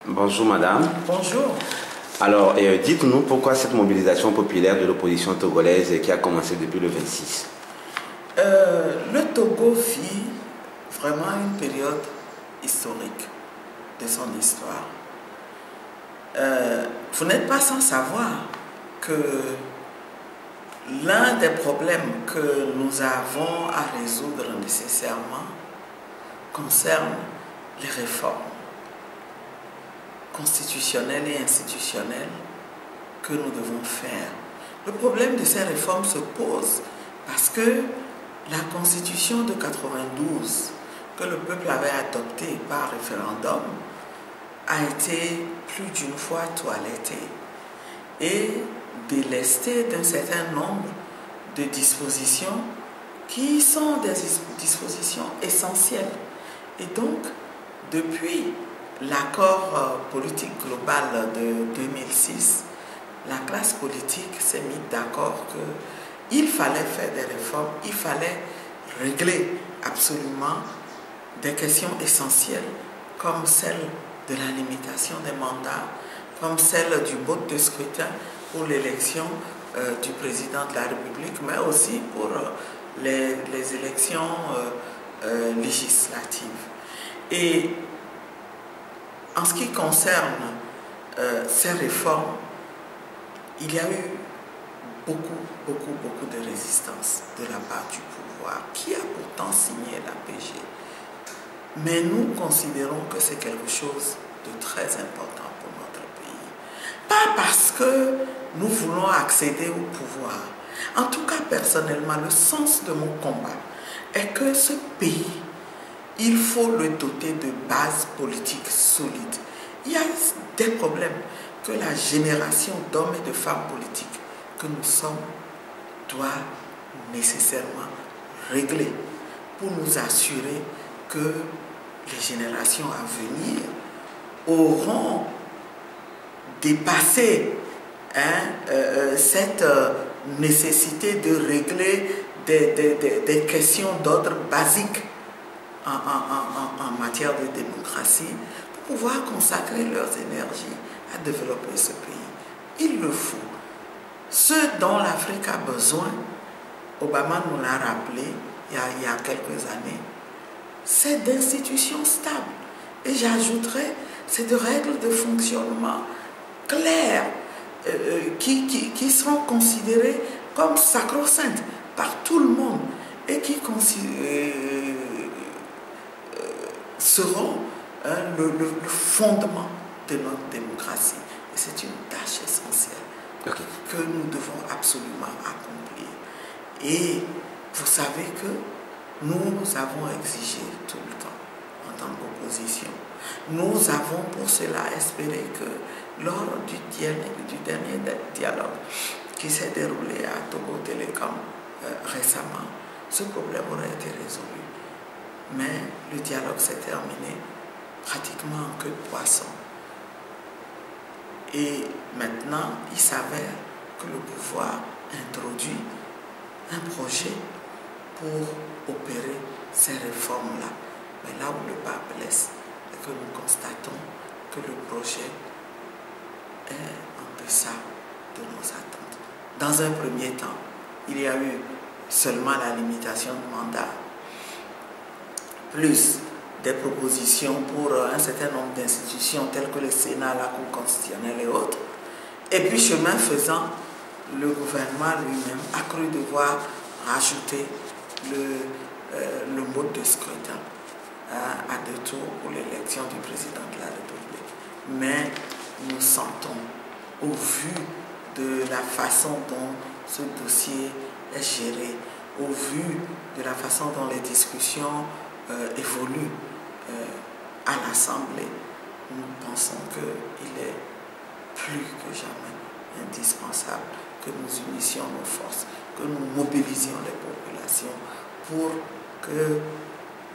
Bonjour madame. Bonjour. Alors, dites-nous pourquoi cette mobilisation populaire de l'opposition togolaise qui a commencé depuis le 26? Le Togo vit vraiment une période historique de son histoire. Vous n'êtes pas sans savoir que l'un des problèmes que nous avons à résoudre nécessairement concerne les réformes constitutionnelles et institutionnelles que nous devons faire. Le problème de ces réformes se pose parce que la Constitution de 92 que le peuple avait adoptée par référendum a été plus d'une fois toilettée et délestée d'un certain nombre de dispositions qui sont des dispositions essentielles. Et donc, depuis l'accord politique global de 2006, la classe politique s'est mise d'accord qu'il fallait faire des réformes, il fallait régler absolument des questions essentielles comme celle de la limitation des mandats, comme celle du mode de scrutin pour l'élection du président de la République, mais aussi pour les élections législatives. Et en ce qui concerne ces réformes, il y a eu beaucoup de résistance de la part du pouvoir, qui a pourtant signé l'APG. Mais nous considérons que c'est quelque chose de très important pour notre pays. Pas parce que nous voulons accéder au pouvoir. En tout cas, personnellement, le sens de mon combat est que ce pays, il faut le doter de bases politiques solides. Il y a des problèmes que la génération d'hommes et de femmes politiques que nous sommes doit nécessairement régler pour nous assurer que les générations à venir auront dépassé cette nécessité de régler des questions d'ordre basique en matière de démocratie pour pouvoir consacrer leurs énergies à développer ce pays. Il le faut. Ce dont l'Afrique a besoin, Obama nous l'a rappelé il y a quelques années, c'est d'institutions stables. Et j'ajouterais, c'est de règles de fonctionnement claires qui seront considérées comme sacro-saintes par tout le monde et qui seront le fondement de notre démocratie. Et c'est une tâche essentielle que nous devons absolument accomplir. Et vous savez que nous avons exigé tout le temps, en tant qu'opposition. Nous avons pour cela espéré que lors du dernier dialogue qui s'est déroulé à Togo Télécom récemment, ce problème aurait été résolu. Mais le dialogue s'est terminé pratiquement en queue de poisson. Et maintenant, il s'avère que le pouvoir introduit un projet pour opérer ces réformes-là. Mais là où le bas blesse, c'est que nous constatons que le projet est en deçà de nos attentes. Dans un premier temps, il y a eu seulement la limitation du mandat, plus des propositions pour un certain nombre d'institutions telles que le Sénat, la Cour constitutionnelle et autres. Et puis, chemin faisant, le gouvernement lui-même a cru devoir rajouter le mode de scrutin à deux tours pour l'élection du président de la République. Mais nous sentons, au vu de la façon dont ce dossier est géré, au vu de la façon dont les discussions évoluent à l'Assemblée, nous pensons qu'il est plus que jamais indispensable que nous unissions nos forces, que nous mobilisions les populations pour que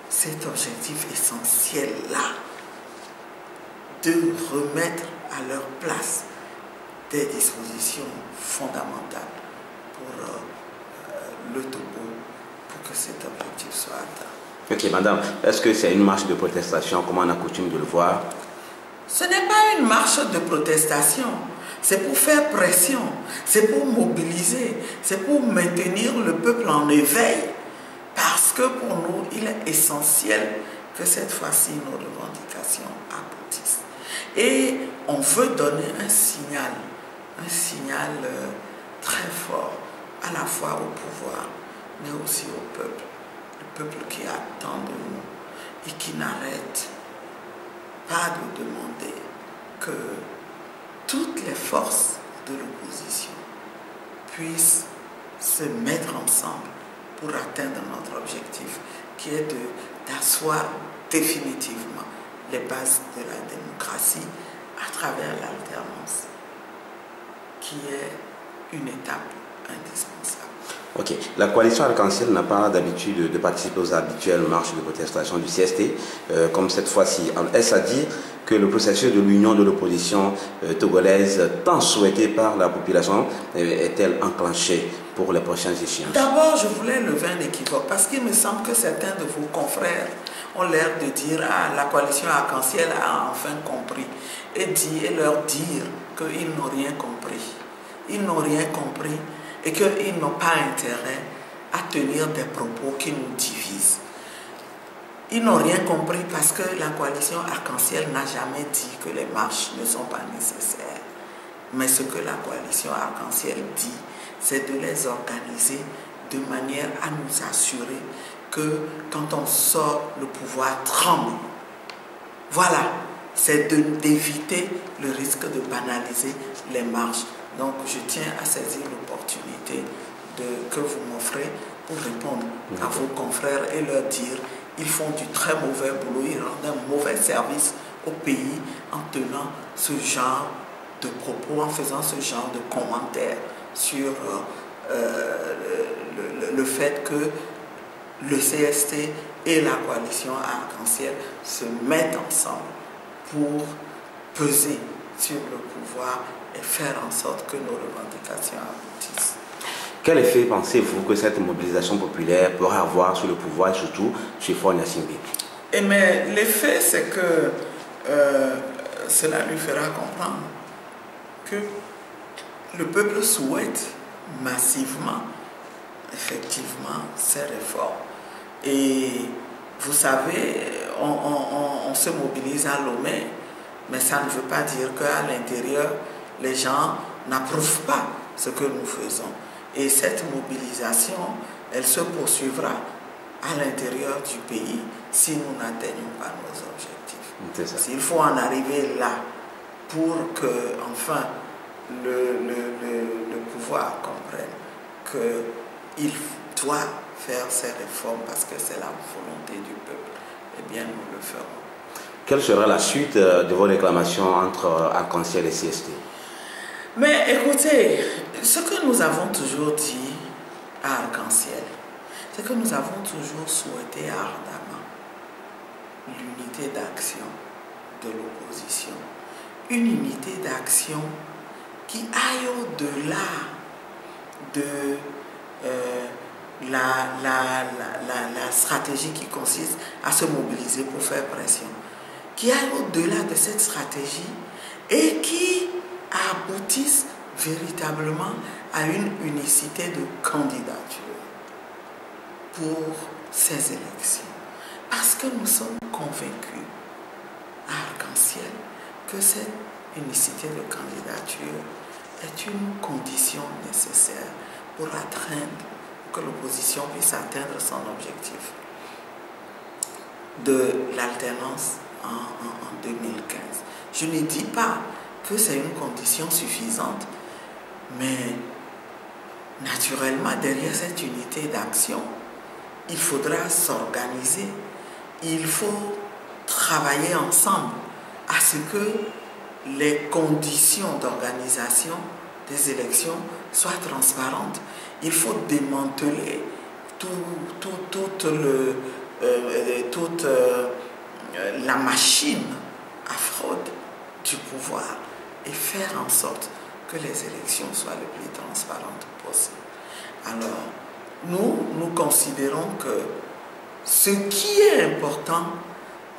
cet objectif essentiel-là de remettre à leur place des dispositions fondamentales pour le Togo, pour que cet objectif soit atteint. Ok, madame, est-ce que c'est une marche de protestation comme on a coutume de le voir? Ce n'est pas une marche de protestation, c'est pour faire pression, c'est pour mobiliser, c'est pour maintenir le peuple en éveil. Parce que pour nous, il est essentiel que cette fois-ci, nos revendications aboutissent. Et on veut donner un signal très fort, à la fois au pouvoir, mais aussi au peuple. Le peuple qui attend de nous et qui n'arrête pas de demander que toutes les forces de l'opposition puissent se mettre ensemble pour atteindre notre objectif, qui est d'asseoir définitivement les bases de la démocratie à travers l'alternance, qui est une étape indispensable. Ok. La coalition Arc-en-Ciel n'a pas d'habitude de participer aux habituelles marches de protestation du CST, comme cette fois-ci. Est-ce à dire que le processus de l'union de l'opposition togolaise, tant souhaité par la population, est-elle enclenché pour les prochaines échéances? D'abord, je voulais lever un équivoque, parce qu'il me semble que certains de vos confrères ont l'air de dire « Ah, la coalition Arc-en-Ciel a enfin compris » et leur dire qu'ils n'ont rien compris. Ils n'ont rien compris et qu'ils n'ont pas intérêt à tenir des propos qui nous divisent. Ils n'ont rien compris parce que la coalition Arc-en-Ciel n'a jamais dit que les marches ne sont pas nécessaires. Mais ce que la coalition Arc-en-Ciel dit, c'est de les organiser de manière à nous assurer que quand on sort, le pouvoir tremble. Voilà, c'est d'éviter le risque de banaliser les marches. Donc je tiens à saisir l'opportunité que vous m'offrez pour répondre à vos confrères et leur dire ils font du très mauvais boulot, ils rendent un mauvais service au pays en tenant ce genre de propos, en faisant ce genre de commentaires sur le fait que le CST et la coalition Arc-en-Ciel se mettent ensemble pour peser sur le pouvoir et faire en sorte que nos revendications aboutissent. Quel effet pensez-vous que cette mobilisation populaire pourra avoir sur le pouvoir et surtout chez Faure Gnassingbé? Mais l'effet, c'est que cela lui fera comprendre que le peuple souhaite massivement, effectivement, ces réformes. Et vous savez, on se mobilise à Lomé, mais ça ne veut pas dire qu'à l'intérieur, les gens n'approuvent pas ce que nous faisons. Et cette mobilisation, elle se poursuivra à l'intérieur du pays si nous n'atteignons pas nos objectifs. S'il faut en arriver là pour que, enfin, le pouvoir comprenne qu'il doit faire ces réformes parce que c'est la volonté du peuple, eh bien nous le ferons. Quelle sera la suite de vos réclamations entre Arc-en-Ciel et CST? Mais écoutez, ce que nous avons toujours dit à Arc-en-Ciel, c'est que nous avons toujours souhaité ardemment l'unité d'action de l'opposition. Une unité d'action qui aille au-delà de la stratégie qui consiste à se mobiliser pour faire pression, qui aille au-delà de cette stratégie et qui aboutisse véritablement à une unicité de candidature pour ces élections. Parce que nous sommes convaincus à Arc-en-Ciel que cette unicité de candidature est une condition nécessaire pour que l'opposition puisse atteindre son objectif de l'alternance en 2015. Je ne dis pas que c'est une condition suffisante, mais naturellement, derrière cette unité d'action, il faudra s'organiser, il faut travailler ensemble à ce que les conditions d'organisation des élections soient transparentes. Il faut démanteler toute la machine à fraude du pouvoir et faire en sorte que les élections soient le plus transparentes possible. Alors, nous considérons que ce qui est important,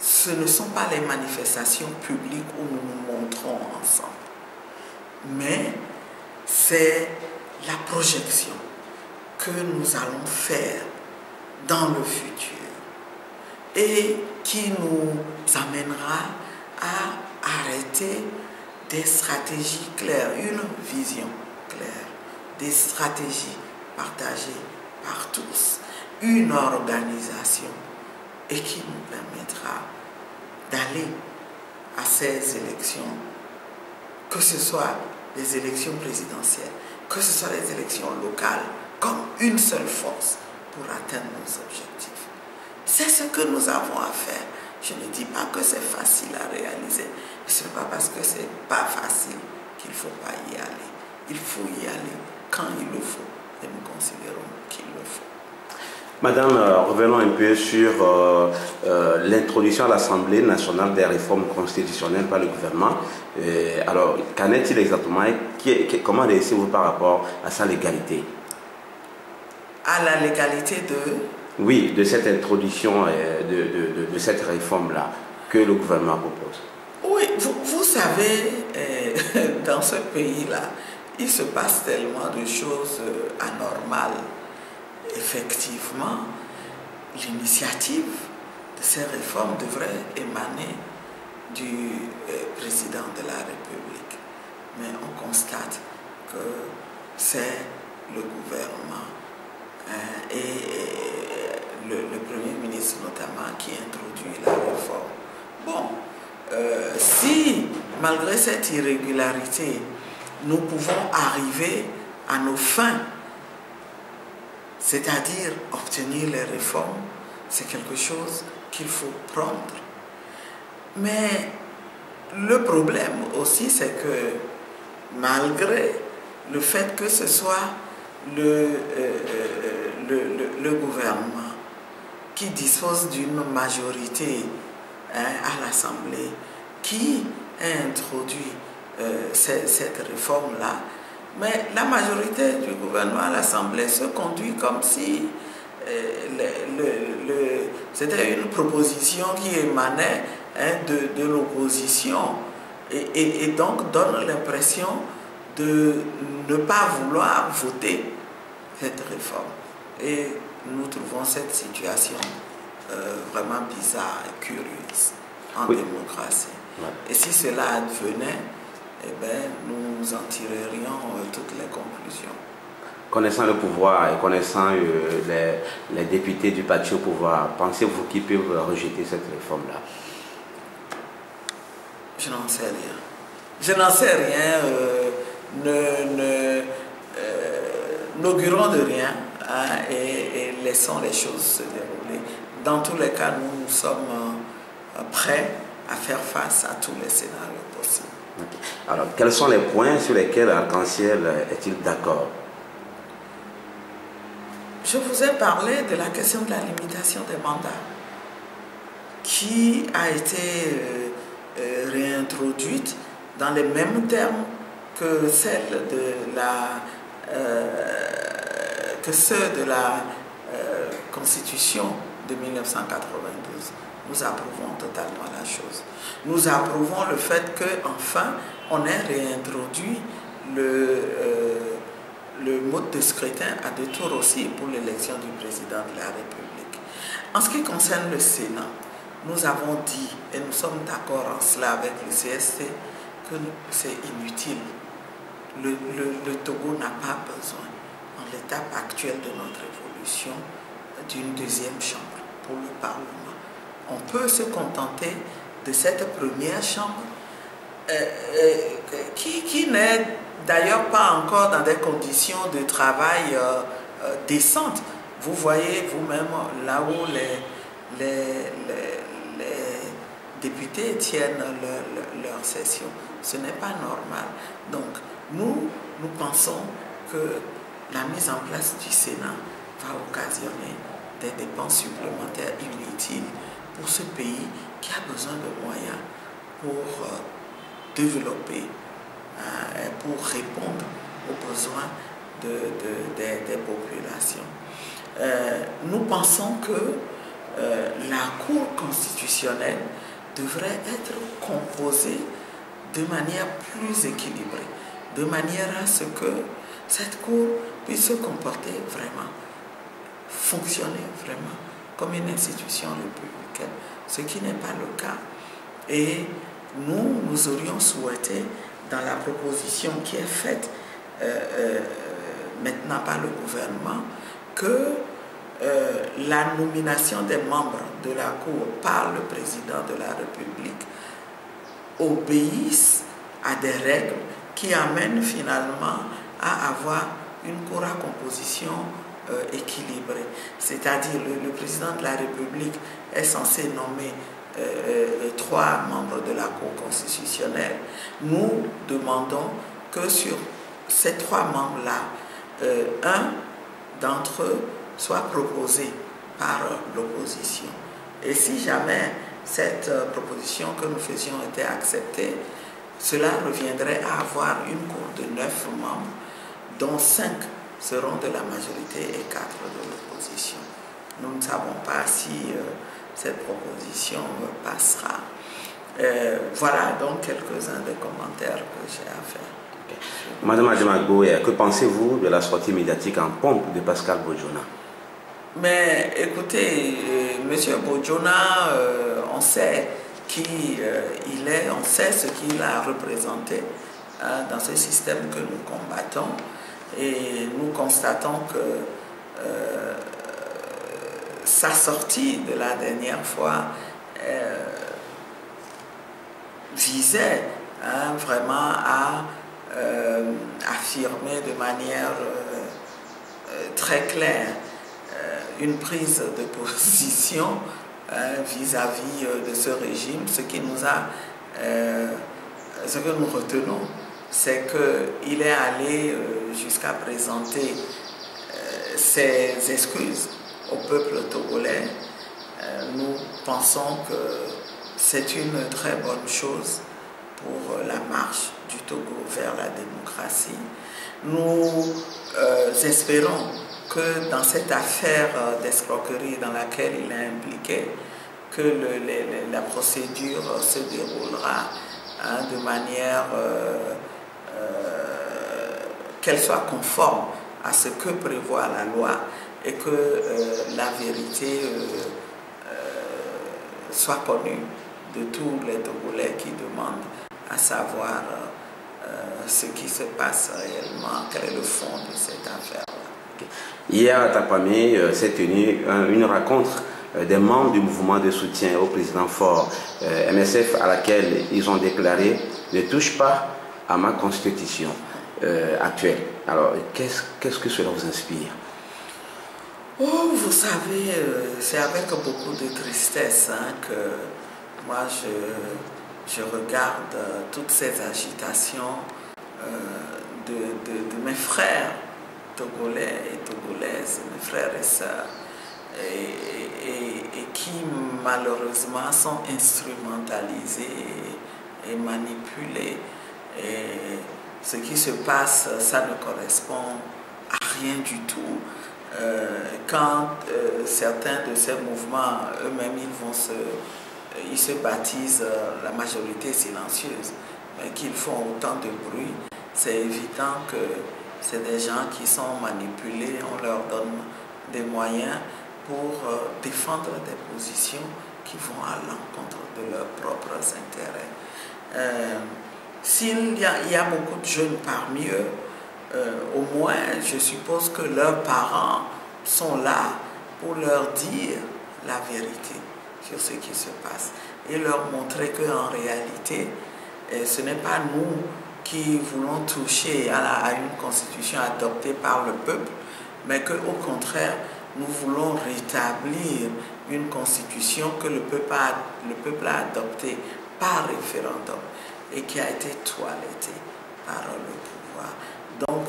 ce ne sont pas les manifestations publiques où nous nous montrons ensemble, mais c'est la projection que nous allons faire dans le futur et qui nous amènera à arrêter des stratégies claires, une vision claire, des stratégies partagées par tous, une organisation et qui nous permettra d'aller à ces élections, que ce soit des élections présidentielles, que ce soit des élections locales, comme une seule force pour atteindre nos objectifs. C'est ce que nous avons à faire. Je ne dis pas que c'est facile à réaliser, mais ce n'est pas parce que ce n'est pas facile qu'il ne faut pas y aller. Il faut y aller quand il le faut, et nous considérons qu'il le faut. Madame, revenons un peu sur l'introduction à l'Assemblée nationale des réformes constitutionnelles par le gouvernement. Alors, qu'en est-il exactement et comment réussissez-vous par rapport à sa légalité? À la légalité de... Oui, de cette introduction, de cette réforme-là que le gouvernement propose. Oui, vous savez, dans ce pays-là, il se passe tellement de choses anormales. Effectivement, l'initiative de ces réformes devrait émaner du président de la République. Mais on constate que c'est le gouvernement et le Premier ministre notamment qui introduit la réforme. Bon, si malgré cette irrégularité, nous pouvons arriver à nos fins, c'est-à-dire obtenir les réformes, c'est quelque chose qu'il faut prendre. Mais le problème aussi, c'est que malgré le fait que ce soit le gouvernement qui dispose d'une majorité à l'Assemblée, qui a introduit cette réforme-là, mais la majorité du gouvernement à l'Assemblée se conduit comme si c'était une proposition qui émanait de l'opposition et donc donne l'impression de ne pas vouloir voter cette réforme. Et nous trouvons cette situation vraiment bizarre et curieuse en démocratie. Ouais. Et si cela advenait, eh bien, nous en tirerions toutes les conclusions. Connaissant le pouvoir et connaissant les députés du parti au pouvoir, pensez-vous qu'ils peuvent rejeter cette réforme-là? Je n'en sais rien. Je n'en sais rien. N'augurons de rien et laissons les choses se dérouler. Dans tous les cas, nous sommes prêts à faire face à tous les scénarios possibles. Okay. Alors, quels sont les points sur lesquels Arc-en-Ciel est-il d'accord? Je vous ai parlé de la question de la limitation des mandats qui a été réintroduite dans les mêmes termes que celle de ceux de la Constitution de 1992. Nous approuvons totalement la chose. Nous approuvons le fait qu'enfin, on ait réintroduit le mode de scrutin à deux tours aussi pour l'élection du président de la République. En ce qui concerne le Sénat, nous avons dit, et nous sommes d'accord en cela avec le CST, que c'est inutile. Le Togo n'a pas besoin, en l'étape actuelle de notre évolution, d'une deuxième chambre pour le Parlement. On peut se contenter de cette première chambre qui n'est d'ailleurs pas encore dans des conditions de travail décentes. Vous voyez vous-même là où les députés tiennent leur session. Ce n'est pas normal. Donc, nous pensons que la mise en place du Sénat va occasionner des dépenses supplémentaires inutiles pour ce pays qui a besoin de moyens pour développer et pour répondre aux besoins des populations. Nous pensons que la Cour constitutionnelle devrait être composée de manière plus équilibrée, de manière à ce que cette Cour puisse se comporter vraiment, fonctionner vraiment comme une institution républicaine, ce qui n'est pas le cas. Et nous aurions souhaité, dans la proposition qui est faite maintenant par le gouvernement, que la nomination des membres de la Cour par le président de la République obéisse à des règles qui amènent finalement à avoir une Cour à composition équilibrée. C'est-à-dire le président de la République est censé nommer 3 membres de la Cour constitutionnelle. Nous demandons que sur ces 3 membres-là, un d'entre eux soit proposé par l'opposition. Et si jamais cette proposition que nous faisions était acceptée, cela reviendrait à avoir une Cour de 9 membres, dont 5 seront de la majorité et 4 de l'opposition. Nous ne savons pas si cette proposition passera. Voilà donc quelques-uns des commentaires que j'ai à faire. Okay. Madame Adjemagbo, que pensez-vous de la sortie médiatique en pompe de Pascal Bojona? Mais écoutez, M. Bojona, on sait qui il est, on sait ce qu'il a représenté dans ce système que nous combattons, et nous constatons que sa sortie de la dernière fois visait vraiment à affirmer de manière très claire une prise de position vis-à-vis de ce régime. Ce que nous retenons, c'est qu'il est allé jusqu'à présenter ses excuses au peuple togolais. Nous pensons que c'est une très bonne chose pour la marche du Togo vers la démocratie. Nous espérons que dans cette affaire d'escroquerie dans laquelle il est impliqué, que la procédure se déroulera de manière qu'elle soit conforme à ce que prévoit la loi et que la vérité soit connue de tous les Togolais qui demandent à savoir ce qui se passe réellement, quel est le fond de cette affaire. Hier à Tapamé s'est tenue une rencontre des membres du mouvement de soutien au président Faure, MSF, à laquelle ils ont déclaré « ne touche pas à ma constitution actuelle ». Alors, qu'est-ce que cela vous inspire? Oh, vous savez, c'est avec beaucoup de tristesse que moi je regarde toutes ces agitations de mes frères togolais et togolaises, mes frères et sœurs, et qui malheureusement sont instrumentalisés et manipulés. Et ce qui se passe, ça ne correspond à rien du tout. Quand certains de ces mouvements, eux-mêmes, ils se baptisent la majorité silencieuse, mais qu'ils font autant de bruit, c'est évident que c'est des gens qui sont manipulés, on leur donne des moyens pour défendre des positions qui vont à l'encontre de leurs propres intérêts. S'il y a beaucoup de jeunes parmi eux, au moins je suppose que leurs parents sont là pour leur dire la vérité sur ce qui se passe et leur montrer qu'en réalité, ce n'est pas nous qui voulons toucher à une constitution adoptée par le peuple, mais qu'au contraire, nous voulons rétablir une constitution que le peuple a adoptée par référendum et qui a été toilettée par le pouvoir. Donc,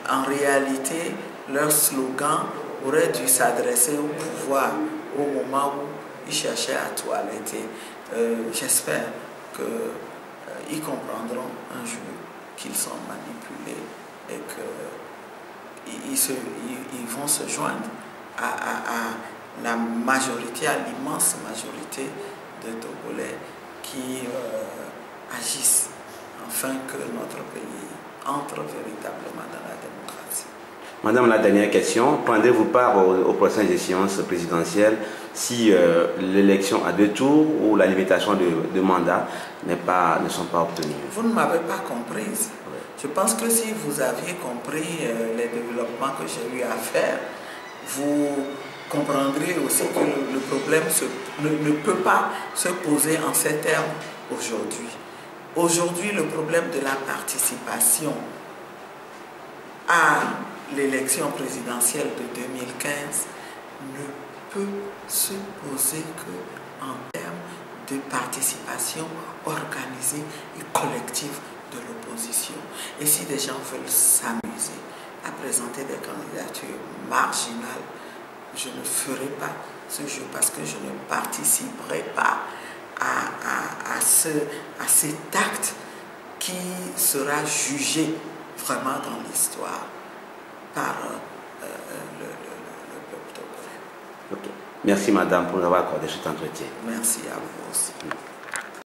en réalité, leur slogan aurait dû s'adresser au pouvoir au moment où ils cherchaient à toiletter. J'espère qu'ils comprendront un jour qu'ils sont manipulés et qu'ils vont se joindre à la majorité, à l'immense majorité de Togolais qui agissent afin que notre pays entre véritablement dans la démocratie. Madame, la dernière question, prendrez-vous part aux prochaines échéances présidentielles si l'élection à 2 tours ou la limitation de mandat ne sont pas obtenues? Vous ne m'avez pas comprise. Oui. Je pense que si vous aviez compris les développements que j'ai eu à faire, vous comprendrez aussi que le problème ne peut pas se poser en ces termes aujourd'hui. Aujourd'hui, le problème de la participation à l'élection présidentielle de 2015 ne peut se poser qu'en termes de participation organisée et collective de l'opposition. Et si des gens veulent s'amuser à présenter des candidatures marginales, je ne ferai pas ce jeu parce que je ne participerai pas à cet acte qui sera jugé vraiment dans l'histoire par le peuple togolais. Okay. Merci madame pour nous avoir accordé cet entretien. Merci à vous aussi.